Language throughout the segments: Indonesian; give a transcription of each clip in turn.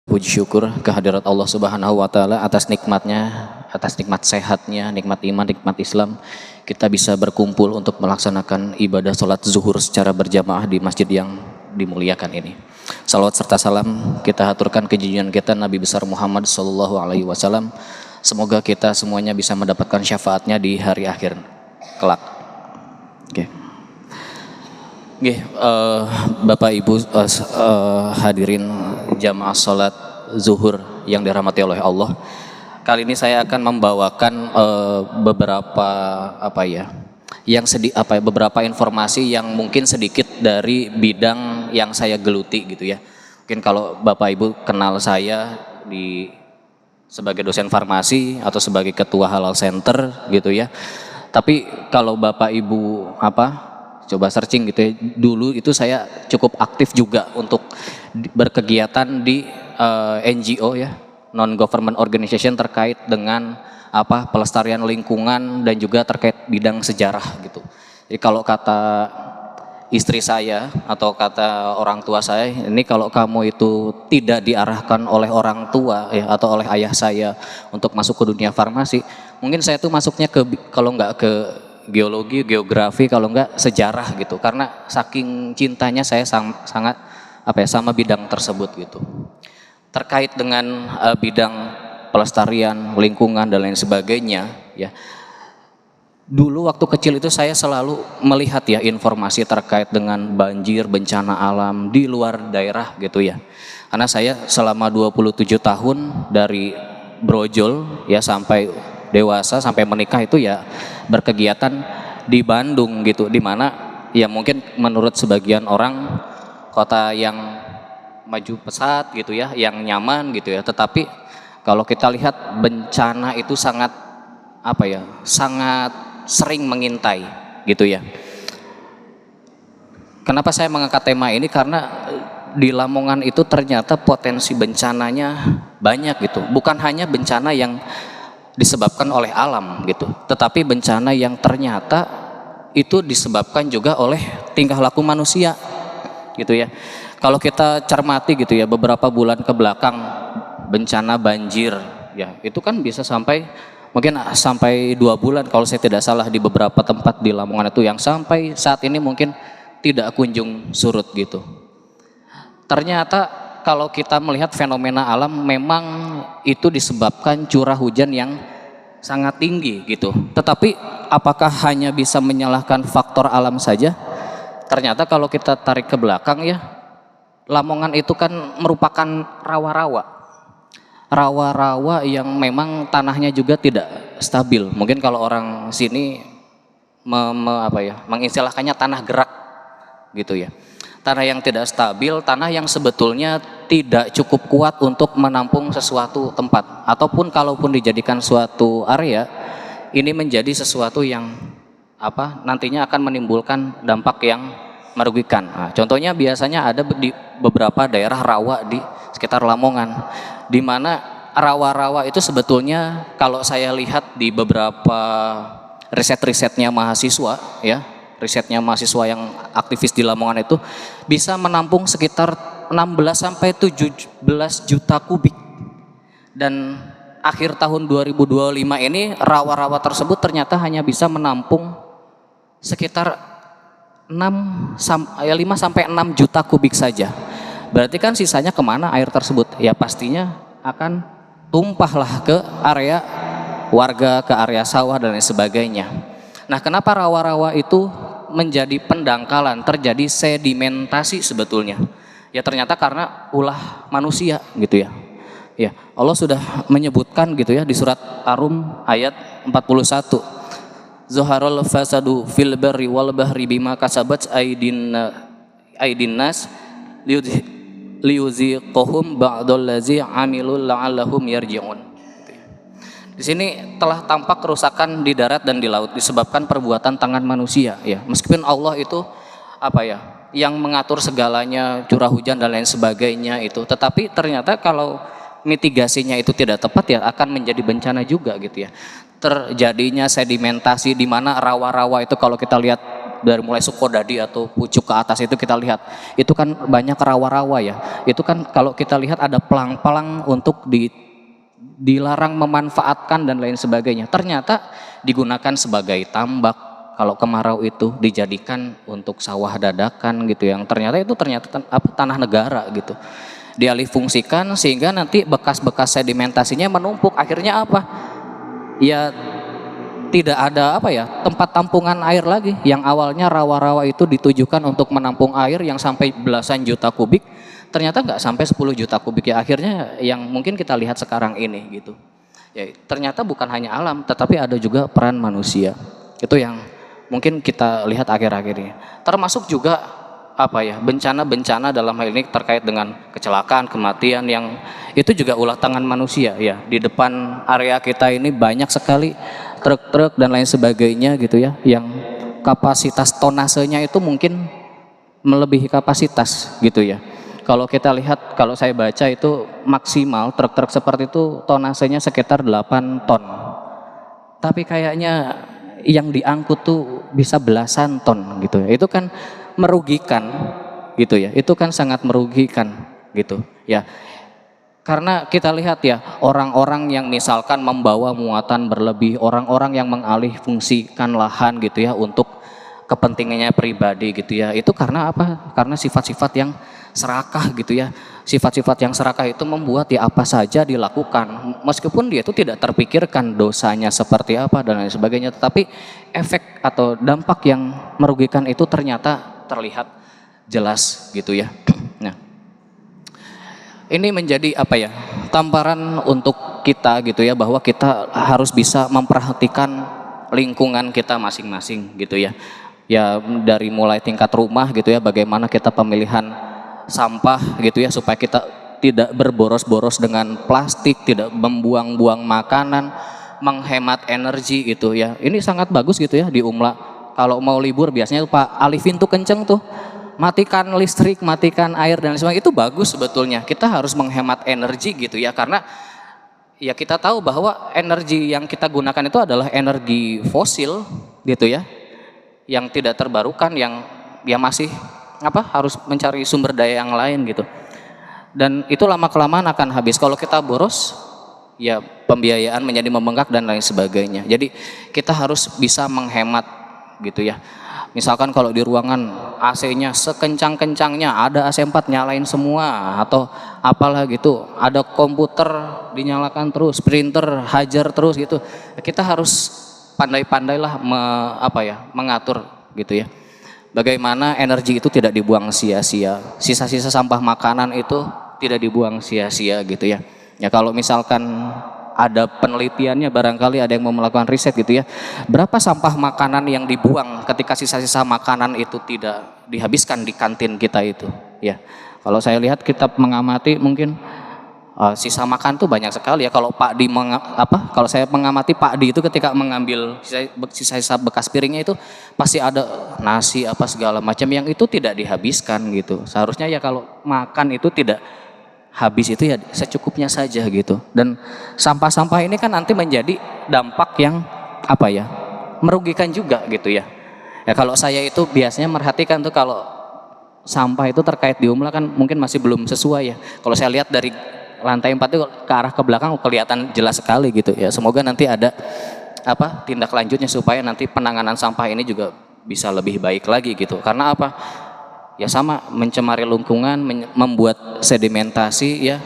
Puji syukur kehadirat Allah Subhanahu wa taala atas nikmatnya, atas nikmat sehatnya, nikmat iman, nikmat Islam. Kita bisa berkumpul untuk melaksanakan ibadah sholat zuhur secara berjamaah di masjid yang dimuliakan ini. Salawat serta salam kita haturkan ke junjungan kita Nabi besar Muhammad sallallahu alaihi wasallam. Semoga kita semuanya bisa mendapatkan syafaatnya di hari akhir kelak. Oke. Bapak Ibu hadirin jamaah salat zuhur yang dirahmati oleh Allah. Kali ini saya akan membawakan beberapa beberapa informasi yang mungkin sedikit dari bidang yang saya geluti gitu ya. Mungkin kalau Bapak Ibu kenal saya sebagai dosen farmasi atau sebagai ketua halal center gitu ya. Tapi kalau Bapak Ibu coba searching gitu ya, dulu itu saya cukup aktif juga untuk berkegiatan di NGO ya, non government organization terkait dengan pelestarian lingkungan dan juga terkait bidang sejarah gitu. Jadi kalau kata istri saya atau kata orang tua saya, ini kalau kamu itu tidak diarahkan oleh orang tua ya atau oleh ayah saya untuk masuk ke dunia farmasi, mungkin saya tuh masuknya kalau nggak ke geologi, geografi, kalau enggak sejarah gitu. Karena saking cintanya saya sangat sama bidang tersebut gitu. Terkait dengan bidang pelestarian lingkungan dan lain sebagainya ya. Dulu waktu kecil itu saya selalu melihat ya informasi terkait dengan banjir, bencana alam di luar daerah gitu ya. Karena saya selama 27 tahun dari brojol ya sampai dewasa sampai menikah itu ya berkegiatan di Bandung gitu, dimana ya mungkin menurut sebagian orang kota yang maju pesat gitu ya, yang nyaman gitu ya, tetapi kalau kita lihat bencana itu sangat sangat sering mengintai gitu ya. Kenapa saya mengangkat tema ini? Karena di Lamongan itu ternyata potensi bencananya banyak gitu, bukan hanya bencana yang disebabkan oleh alam gitu, tetapi bencana yang ternyata itu disebabkan juga oleh tingkah laku manusia gitu ya. Kalau kita cermati gitu ya, beberapa bulan ke belakang bencana banjir ya, itu kan bisa mungkin sampai 2 bulan kalau saya tidak salah di beberapa tempat di Lamongan itu, yang sampai saat ini mungkin tidak kunjung surut gitu. Ternyata kalau kita melihat fenomena alam memang itu disebabkan curah hujan yang sangat tinggi gitu. Tetapi apakah hanya bisa menyalahkan faktor alam saja? Ternyata kalau kita tarik ke belakang ya, Lamongan itu kan merupakan rawa-rawa. Rawa-rawa yang memang tanahnya juga tidak stabil. Mungkin kalau orang sini mengistilahkannya tanah gerak gitu ya. Tanah yang tidak stabil, tanah yang sebetulnya tidak cukup kuat untuk menampung sesuatu tempat, ataupun kalaupun dijadikan suatu area, ini menjadi sesuatu yang nantinya akan menimbulkan dampak yang merugikan. Nah, contohnya biasanya ada di beberapa daerah rawa di sekitar Lamongan, di mana rawa-rawa itu sebetulnya kalau saya lihat di beberapa risetnya mahasiswa ya, risetnya mahasiswa yang aktivis di Lamongan itu bisa menampung sekitar 16 sampai 17 juta kubik. Dan akhir tahun 2025 ini rawa-rawa tersebut ternyata hanya bisa menampung sekitar 5 sampai 6 juta kubik saja. Berarti kan sisanya kemana air tersebut? Ya pastinya akan tumpahlah ke area warga, ke area sawah dan lain sebagainya. Nah, kenapa rawa-rawa itu menjadi pendangkalan, terjadi sedimentasi sebetulnya? Ya ternyata karena ulah manusia gitu ya. Ya, Allah sudah menyebutkan gitu ya di surat Ar-Rum ayat 41. Zuharul fasadu fil barri wal bahri bima kasabat aydin nas liyuziqhum ba'dallazi amilul la'allahum yarji'un. Di sini telah tampak kerusakan di darat dan di laut disebabkan perbuatan tangan manusia ya. Meskipun Allah itu yang mengatur segalanya, curah hujan dan lain sebagainya itu, tetapi ternyata kalau mitigasinya itu tidak tepat ya akan menjadi bencana juga gitu ya. Terjadinya sedimentasi di mana rawa-rawa itu kalau kita lihat dari mulai Sukodadi atau Pucuk ke atas itu kita lihat, itu kan banyak rawa-rawa ya. Itu kan kalau kita lihat ada pelang-pelang untuk dilarang memanfaatkan dan lain sebagainya. Ternyata digunakan sebagai tambak. Kalau kemarau itu dijadikan untuk sawah dadakan gitu, yang ternyata tanah negara gitu. Dialih fungsikan sehingga nanti bekas-bekas sedimentasinya menumpuk. Akhirnya apa? Ya tidak ada tempat tampungan air lagi. Yang awalnya rawa-rawa itu ditujukan untuk menampung air yang sampai belasan juta kubik, ternyata nggak sampai 10 juta kubik ya. Akhirnya yang mungkin kita lihat sekarang ini gitu. Ya, ternyata bukan hanya alam, tetapi ada juga peran manusia. Itu yang mungkin kita lihat akhir-akhir ini. Termasuk juga bencana-bencana dalam hal ini terkait dengan kecelakaan, kematian yang itu juga ulah tangan manusia ya. Di depan area kita ini banyak sekali truk-truk dan lain sebagainya gitu ya, yang kapasitas tonasenya itu mungkin melebihi kapasitas gitu ya. Kalau kita lihat, kalau saya baca itu maksimal truk-truk seperti itu tonasenya sekitar 8 ton. Tapi kayaknya yang diangkut tuh bisa belasan ton gitu ya. Itu kan merugikan gitu ya. Itu kan sangat merugikan gitu ya. Karena kita lihat ya, orang-orang yang misalkan membawa muatan berlebih, orang-orang yang mengalih fungsikan lahan gitu ya untuk kepentingannya pribadi gitu ya. Itu karena apa? Karena sifat-sifat yang serakah gitu ya. Sifat-sifat yang serakah itu membuat ya apa saja dilakukan, meskipun dia itu tidak terpikirkan dosanya seperti apa dan lain sebagainya, tetapi efek atau dampak yang merugikan itu ternyata terlihat jelas gitu ya. Nah, ini menjadi tamparan untuk kita gitu ya, bahwa kita harus bisa memperhatikan lingkungan kita masing-masing gitu ya. Ya dari mulai tingkat rumah gitu ya, bagaimana kita pemilihan sampah gitu ya, supaya kita tidak berboros-boros dengan plastik, tidak membuang-buang makanan, menghemat energi gitu ya. Ini sangat bagus gitu ya di Umla. Kalau mau libur biasanya Pak Alifin tuh kenceng tuh, matikan listrik, matikan air dan sebagainya. Itu bagus sebetulnya. Kita harus menghemat energi gitu ya, karena ya kita tahu bahwa energi yang kita gunakan itu adalah energi fosil gitu ya, yang tidak terbarukan, yang dia masih harus mencari sumber daya yang lain gitu. Dan itu lama kelamaan akan habis. Kalau kita boros, ya pembiayaan menjadi membengkak dan lain sebagainya. Jadi kita harus bisa menghemat gitu ya. Misalkan kalau di ruangan AC-nya sekencang-kencangnya, ada AC4 nyalain semua atau apalah gitu, ada komputer dinyalakan terus, printer hajar terus gitu. Kita harus pandai-pandailah mengatur gitu ya. Bagaimana energi itu tidak dibuang sia-sia, sisa-sisa sampah makanan itu tidak dibuang sia-sia gitu ya. Ya kalau misalkan ada penelitiannya, barangkali ada yang mau melakukan riset gitu ya, berapa sampah makanan yang dibuang ketika sisa-sisa makanan itu tidak dihabiskan di kantin kita itu ya. Kalau saya lihat, kita mengamati mungkin sisa makan tuh banyak sekali ya. Kalau kalau saya mengamati Pak Di itu ketika mengambil sisa-sisa bekas piringnya itu pasti ada nasi segala macam yang itu tidak dihabiskan gitu. Seharusnya ya kalau makan itu tidak habis, itu ya secukupnya saja gitu. Dan sampah-sampah ini kan nanti menjadi dampak yang merugikan juga gitu ya. Ya kalau saya itu biasanya merhatikan tuh, kalau sampah itu terkait di Umla kan mungkin masih belum sesuai ya. Kalau saya lihat dari lantai 4 itu ke arah ke belakang kelihatan jelas sekali gitu ya. Semoga nanti ada tindak lanjutnya supaya nanti penanganan sampah ini juga bisa lebih baik lagi gitu. Karena ya sama, mencemari lingkungan, membuat sedimentasi ya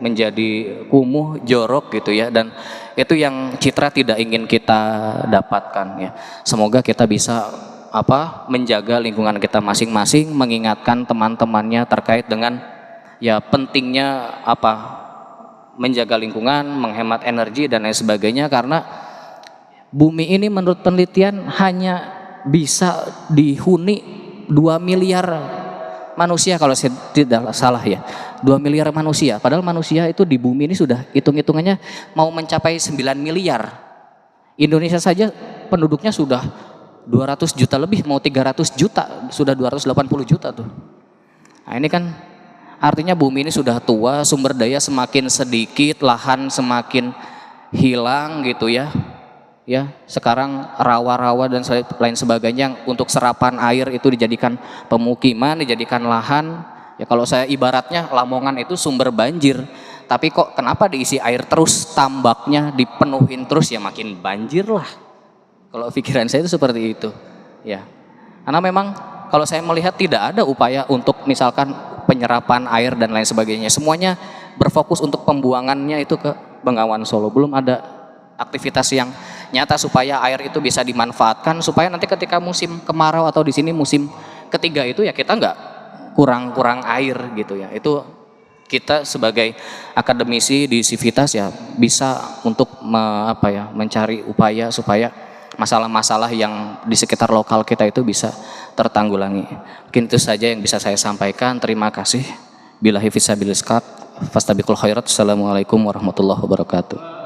menjadi kumuh, jorok gitu ya, dan itu yang citra tidak ingin kita dapatkan ya. Semoga kita bisa menjaga lingkungan kita masing-masing, mengingatkan teman-temannya terkait dengan ya pentingnya menjaga lingkungan, menghemat energi dan lain sebagainya. Karena bumi ini menurut penelitian hanya bisa dihuni 2 miliar manusia kalau saya tidak salah ya. 2 miliar manusia, padahal manusia itu di bumi ini sudah hitung-hitungannya mau mencapai 9 miliar. Indonesia saja penduduknya sudah 200 juta lebih, mau 300 juta, sudah 280 juta tuh. Nah ini kan artinya bumi ini sudah tua, sumber daya semakin sedikit, lahan semakin hilang gitu ya. ya sekarang rawa-rawa dan lain sebagainya yang untuk serapan air itu dijadikan pemukiman, dijadikan lahan. Ya kalau saya ibaratnya Lamongan itu sumber banjir, tapi kok kenapa diisi air terus, tambaknya dipenuhin terus, ya makin banjir lah. Kalau pikiran saya itu seperti itu, ya. Karena memang kalau saya melihat tidak ada upaya untuk misalkan penyerapan air dan lain sebagainya, semuanya berfokus untuk pembuangannya itu ke Bengawan Solo. Belum ada aktivitas yang nyata supaya air itu bisa dimanfaatkan, supaya nanti ketika musim kemarau atau di sini musim ketiga itu ya kita nggak kurang air gitu ya. Itu kita sebagai akademisi di Civitas ya bisa untuk mencari upaya supaya masalah-masalah yang di sekitar lokal kita itu bisa tertanggulangi. Mungkin itu saja yang bisa saya sampaikan. Terima kasih. Billahi fisabilis kaq, fastabiqul khairat. Assalamualaikum warahmatullahi wabarakatuh.